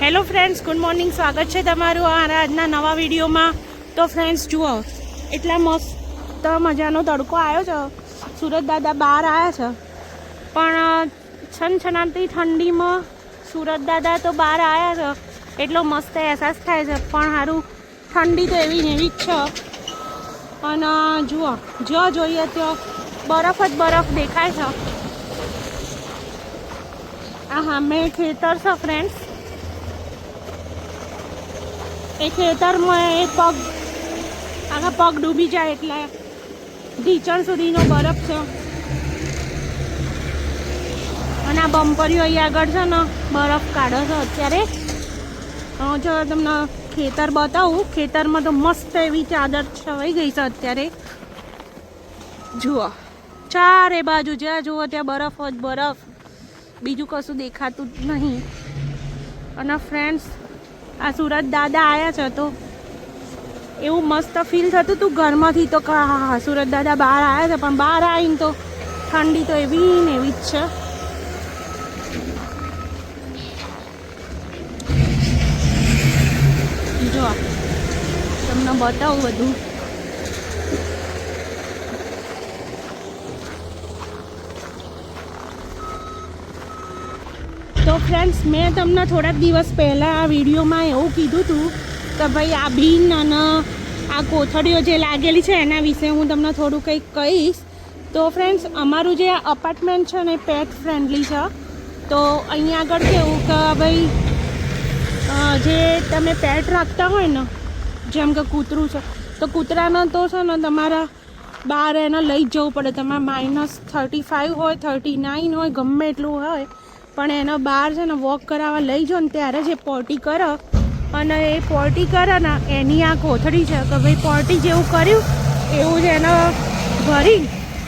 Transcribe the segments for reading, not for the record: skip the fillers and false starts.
Hello friends, good morning. સ્વાગત છે તમારું આજના નવા વિડીયોમાં. તો ફ્રેન્ડ્સ જુઓ, એટલા મસ્ત મજાનો તડકો આવ્યો છે. સુરત દાદા બહાર આવ્યા છે, પણ છનછનાતી ઠંડીમાં સુરત દાદા તો બહાર આવ્યા છે એટલો મસ્ત અહેસાસ થાય છે. પણ સારું ઠંડી તો એવી ને એવી જ છે. અને જુઓ, જો જોઈએ તો બરફ જ બરફ દેખાય છે. આ સામે ખેતર છે ફ્રેન્ડ્સ. એ ખેતરમાં એ પગ આખા પગ ડૂબી જાય એટલે ઢીચણ સુધીનો બરફ છે. અને આ બમ્પરીઓ અહીં આગળ છે ને બરફ કાઢે છે અત્યારે. જો તમને ખેતર બતાવું, ખેતરમાં તો મસ્ત એવી ચાદર છવાઈ ગઈ છે અત્યારે. જુઓ, ચારે બાજુ જ્યાં જુઓ ત્યાં બરફ જ બરફ, બીજું કશું દેખાતું જ નહીં. અને ફ્રેન્ડ્સ, આ સુરત દાદા આવ્યા છે તો એવું મસ્ત ફીલ થતું હતું ઘરમાંથી તો હા સુરત દાદા બહાર આવ્યા છે. પણ બહાર આવીને તો ઠંડી તો એવી ને એવી જ છે. જો તમને બતાવું બધું. તો ફ્રેન્ડ્સ, મેં તમને થોડાક દિવસ પહેલાં આ વિડીયોમાં એવું કીધું હતું કે ભાઈ આ ભીન અને આ કોથળીઓ જે લાગેલી છે એના વિશે હું તમને થોડું કંઈક કહીશ. તો ફ્રેન્ડ્સ, અમારું જે અપાર્ટમેન્ટ છે ને પેટ ફ્રેન્ડલી છે. તો અહીંયા આગળ કેવું કે ભાઈ જે તમે પેટ રાખતા હોય ને, જેમ કે કૂતરું છે, તો કૂતરાને તો છે ને તમારા બહાર એને લઈ જ જવું પડે. તમારે -35 હોય, 39 હોય, ગમે એટલું હોય, પણ એનો બહાર છે ને વોક કરાવવા લઈ જાઓ ને ત્યારે જે પોટી કરે, અને એ પોટી કરે ને એની આ કોથળી છે કે ભાઈ પોટી જેવું કર્યું એવું જ એને ભરી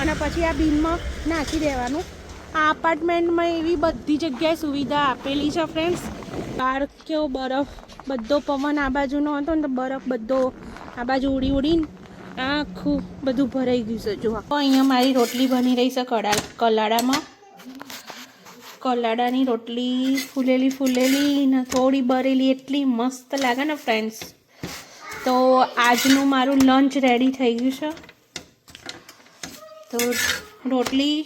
અને પછી આ બિનમાં નાખી દેવાનું. આ અપાર્ટમેન્ટમાં એવી બધી જગ્યાએ સુવિધા આપેલી છે ફ્રેન્ડ્સ. બહાર કેવો બરફ બધો પવન આ બાજુનો હતો ને તો બરફ બધો આ બાજુ ઉડી ઉડીને આખું બધું ભરાઈ ગયું છે. જુઓ, અહીંયા મારી રોટલી બની રહી છે કલાડામાં. કલાડાની રોટલી ફૂલેલી ફૂલેલી ને થોડી બરેલી, એટલી મસ્ત લાગે ને ફ્રેન્ડ્સ. તો આજનું મારું લંચ રેડી થઈ ગયું છે. તો રોટલી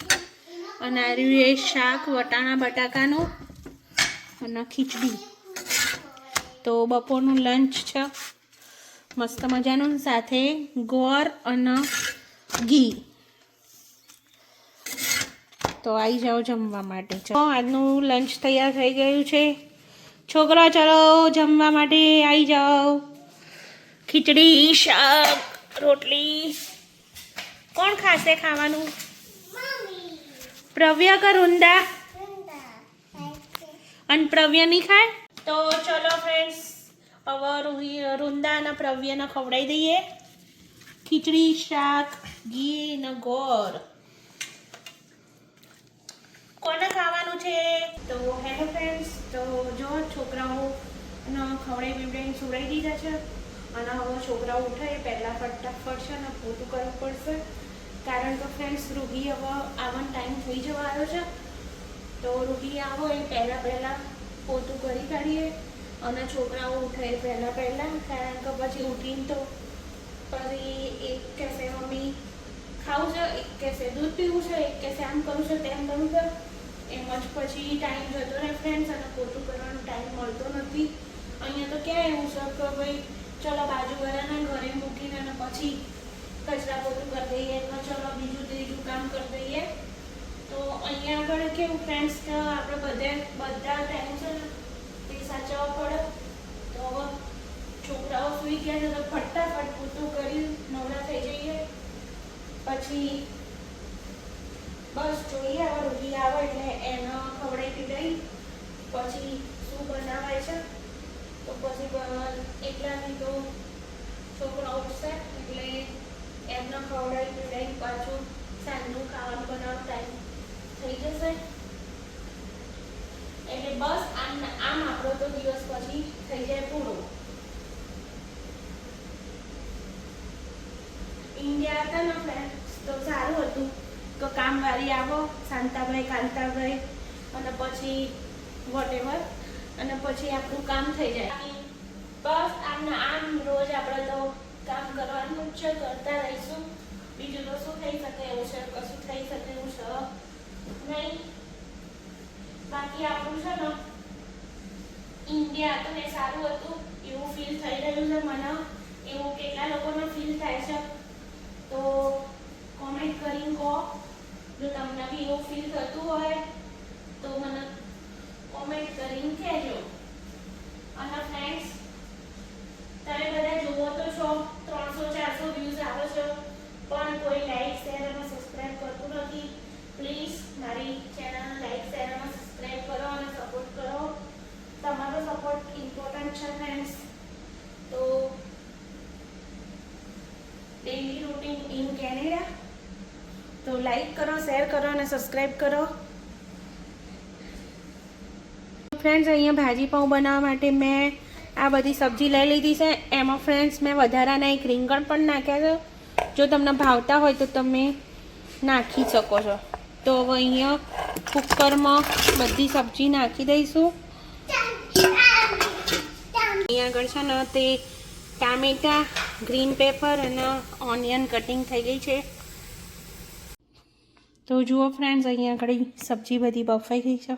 અને આ રહ્યું એ શાક વટાણા બટાકાનું અને ખીચડી. તો બપોરનું લંચ છે મસ્ત મજાનું, સાથે ગોળ અને ઘી. તો આવી જાઓ જમવા માટે. આજનું લંચ તૈયાર થઈ ગયું છે. છોકરા, ચલો જમવા માટે આવી જાઓ. ખીચડી, શાક, રોટલી. કોણ ખાશે ખાવાનું? પ્રવ્ય કે રૂંદા? અને પ્રવ્ય નહીં ખાય? તો ચલો ફ્રેન્ડ્સ, હવે રૂંદા અને પ્રવ્યને ખવડાવી દઈએ ખીચડી, શાક, ઘી ને ગોળ. કોને ખાવાનું છે? તો હેલો ફ્રેન્ડ્સ, તો જો છોકરાઓ ખવડાવી બીવડાવીને સુવડાવી દીધા છે. અને હવે છોકરાઓ ઉઠે એ પહેલાં ફટાફટ છે ને પોતું કરવું પડશે. કારણ કે ફ્રેન્ડ્સ, રૂહી હવે આવવાનો ટાઈમ થઈ જવા આવ્યો છે. તો રૂહી આવો એ પહેલાં પોતું કરી કાઢીએ અને છોકરાઓ ઉઠે એ પહેલાં. કારણ કે પછી ઉઠીને તો પછી એક કહેશે મમ્મી ખાવું છે, એક કહેશે દૂધ પીવું છે, એક કહેશે આમ કરવું છે, તેમ કરવું છે. એમ જ પછી ટાઈમ જતો રહે ફ્રેન્ડ્સ, અને પોતું કરવાનો ટાઈમ મળતો નથી. અહીંયા તો ક્યાં એવું છે કે ભાઈ ચલો બાજુવાળાના ઘરે મૂકીને અને પછી કચરા પોતું કરી દઈએ, ચલો બીજું ત્રીજું કામ કરી દઈએ. તો અહીંયા આગળ કેવું ફ્રેન્ડ્સ કે આપણે બધા ટાઈમ છે ને તે સાચવવા પડે. તો હવે છોકરાઓ સૂઈ ગયા છે તો ફટાફટ પોતું કરી નવરા થઈ જઈએ. પછી બસ જોઈએ હવે રૂહી આવે એટલે એને ખવડાવી પીવડાવી પછી શું બનાવાય છે. તો પછી એકલાની તો છોકરા ઉઠશે એટલે એમને ખવડાવી પીવડાવી પાછું સાંજનું ખાવાનું બનાવવાનો ટાઈમ થઈ જશે. એટલે બસ આમ આપણો તો દિવસ પછી થઈ જાય પૂરો. ઇન્ડિયા હતા ને ફ્રેન્ડ્સ તો સારું હતું કે કામવાળી આવો, શાંતાભાઈ કાંતાભાઈ, અને પછી વોટેવર અને પછી આપણું કામ થઈ જાય. બસ આમ રોજ આપણે તો કામ કરવાનું જ છે, કરતા રહીશું. બીજું તો શું થઈ શકે એવું છે? કશું થઈ શકે એવું છે નહીં. બાકી આપણું છે ને ઇન્ડિયા તો ને સારું હતું એવું ફીલ થઈ રહ્યું છે મને. એવું કેટલા લોકોને ફીલ થાય છે તો કોમેન્ટ કરીને કહો. જો તમને બી એવું ફીલ થતું હોય તો મને કોમેન્ટ કરીને કહેજો. અને ફ્રેન્ડ્સ, તમે બધા જુઓ તો છો, 300-400 વ્યૂઝ આવે છે, પણ કોઈ લાઈક શેર અને સબસ્ક્રાઇબ કરતું નથી. પ્લીઝ મારી ચેનલ લાઈક શેર અને સબસ્ક્રાઇબ કરો અને સપોર્ટ કરો. તમારો સપોર્ટ ઇમ્પોર્ટન્ટ છે ફ્રેન્ડ્સ. તો ડેઇલી રૂટીન ઇન કેનેડા, તો લાઈક કરો, શેર કરો અને સબસ્ક્રાઇબ કરો. ફ્રેન્ડ્સ, અહીંયા ભાજી પાઉં બનાવવા માટે મેં આ બધી સબ્જી લઈ લીધી છે. એમાં ફ્રેન્ડ્સ મેં વધારાના એક રીંગણ પણ નાખ્યા છે. જો તમને ભાવતા હોય તો તમે નાખી શકો છો. તો હવે અહીંયા કુકરમાં બધી સબ્જી નાખી દઈશું. અહીંયા આગળ છે ને તે ટામેટા, ગ્રીન પેપર અને ઓનિયન કટિંગ થઈ ગઈ છે. તો જુઓ ફ્રેન્ડ્સ, અહીંયા આગળ સબ્જી બધી બફાઈ ગઈ છે.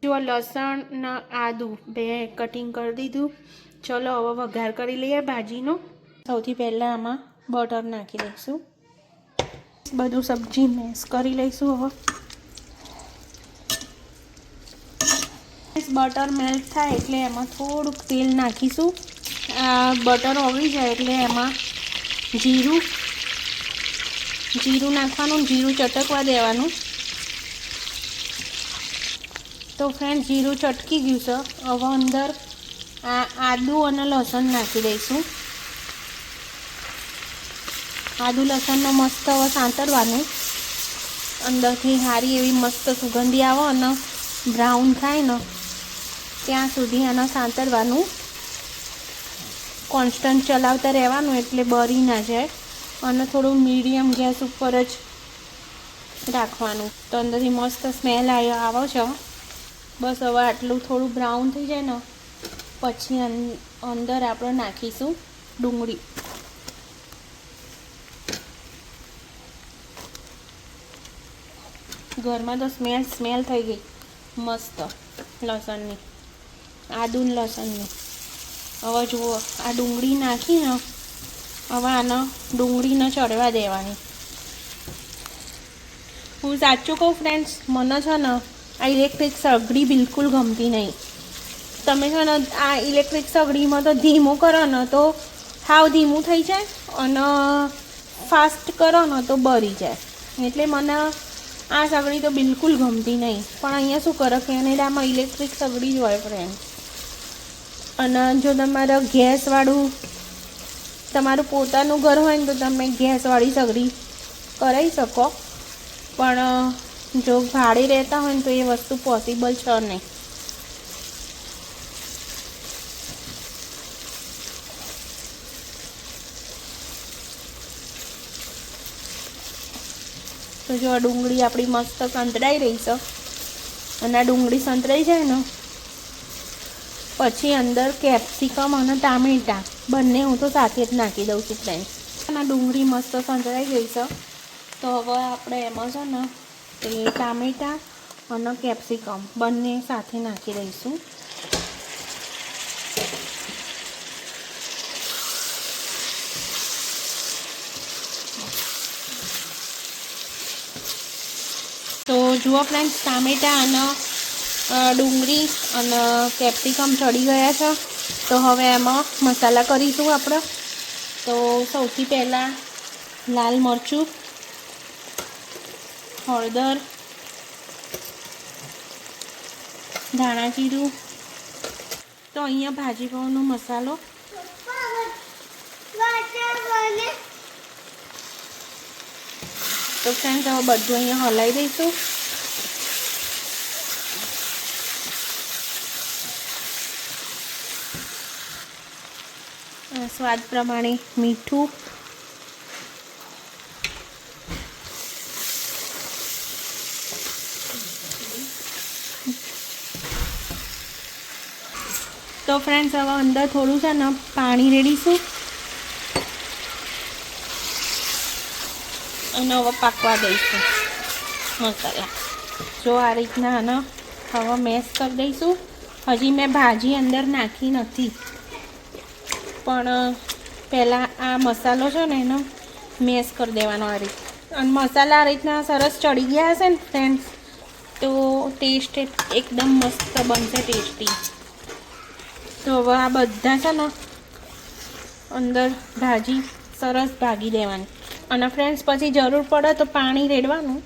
જો લસણ ને આદુ બે કટિંગ કરી દીધું. ચલો હવે વઘાર કરી લઈએ ભાજીનો. સૌથી પહેલાં આમાં બટર નાખી દઈશું. બધું સબ્જી મેશ કરી લઈશું. હવે બટર મેલ્ટ થાય એટલે એમાં થોડુંક તેલ નાખીશું. બટર ઓગળી જાય એટલે એમાં જીરું નાખવાનું, જીરું ચટકવા દેવાનું. તો ફ્રેન્ડ, જીરું ચટકી ગયું છે. હવે અંદર આ આદુ અને લસણ નાખી દઈશું. આદુ લસણનો મસ્ત હવે સાંતળવાનું. અંદરથી સારી એવી મસ્ત સુગંધી આવે અને બ્રાઉન થાય ને ત્યાં સુધી આને સાંતળવાનું. કોન્સ્ટન્ટ ચલાવતા રહેવાનું એટલે બળી ના જાય. અને થોડું મીડિયમ ગેસ ઉપર જ રાખવાનું. તો અંદરથી મસ્ત સ્મેલ આવે છે. બસ હવે આટલું થોડું બ્રાઉન થઈ જાય ને પછી અંદર આપણે નાખીશું ડુંગળી. ઘરમાં તો સ્મેલ થઈ ગઈ મસ્ત લસણની, આદુ લસણની. હવે જુઓ, આ ડુંગળી નાખીને હવે આને ડુંગળીને ચડવા દેવાની. હું સાચું કહું ફ્રેન્ડ્સ, મને છે ને આ ઇલેક્ટ્રિક સગડી બિલકુલ ગમતી નહીં. તમે છે ને આ ઇલેક્ટ્રિક સગડીમાં તો ધીમું કરો ને તો હાવ ધીમું થઈ જાય અને ફાસ્ટ કરો ને તો બળી જાય. એટલે મને આ સગડી તો બિલકુલ ગમતી નહીં. પણ અહીંયા શું કરે, કેનેડામાં ઇલેક્ટ્રિક સગડી જ હોય ફ્રેન્ડ. અને જો તમારે ગેસવાળું તમારું પોતાનું ઘર હોય ને તો તમે ગેસવાળી સગડી કરાવી શકો. પણ જો ભાડે રહેતા હોય ને તો એ વસ્તુ પોસિબલ છે નહીં. તો જો આ ડુંગળી આપણી મસ્ત સંતળાઈ રહી છે. અને આ ડુંગળી સંતળાઈ જાય ને પછી અંદર કેપ્સિકમ અને ટામેટાં બંને હું તો સાથે જ નાખી દઉં છું ફ્રેન્ડ્સ. અને ડુંગળી મસ્ત સંતળાઈ ગઈ છે. તો હવે આપણે એમાં છે ને તે ટામેટાં અને કેપ્સિકમ બંને સાથે નાખી દઈશું. તો જુઓ ફ્રેન્ડ્સ, ટામેટાં અને ડુંગળી અને કેપ્સિકમ ચડી ગયા છે. તો હવે એમાં મસાલા કરીશું આપણે. તો સૌથી પહેલાં લાલ મરચું, હળદર, ધાણા જીરું. તો અહીંયા ભાજી પાઉંનો મસાલો. તો ફ્રેન્ડ્સ, હવે બધું અહીંયા હલાવી દઈશું. સ્વાદ પ્રમાણે મીઠું, તો ફ્રેન્ડ્સ હવે અંદર થોડું છે ને પાણી રેડીશું અને હવે પાકવા દઈશું મસાલા. જો આ રીતના આને હવે મેશ કરી દઈશું. હજી મેં ભાજી અંદર નાખી નથી, પણ પહેલાં આ મસાલો છે ને એનો મેશ કરી દેવાનો આ રીતે. અને મસાલા આ રીતના સરસ ચડી ગયા હશે ને ફ્રેન્ડ્સ તો ટેસ્ટ એકદમ મસ્ત બનશે, ટેસ્ટી. તો હવે આ બધા છે ને અંદર ભાજી સરસ ભાગી દેવાની. અને ફ્રેન્ડ્સ પછી જરૂર પડે તો પાણી રેડવાનું.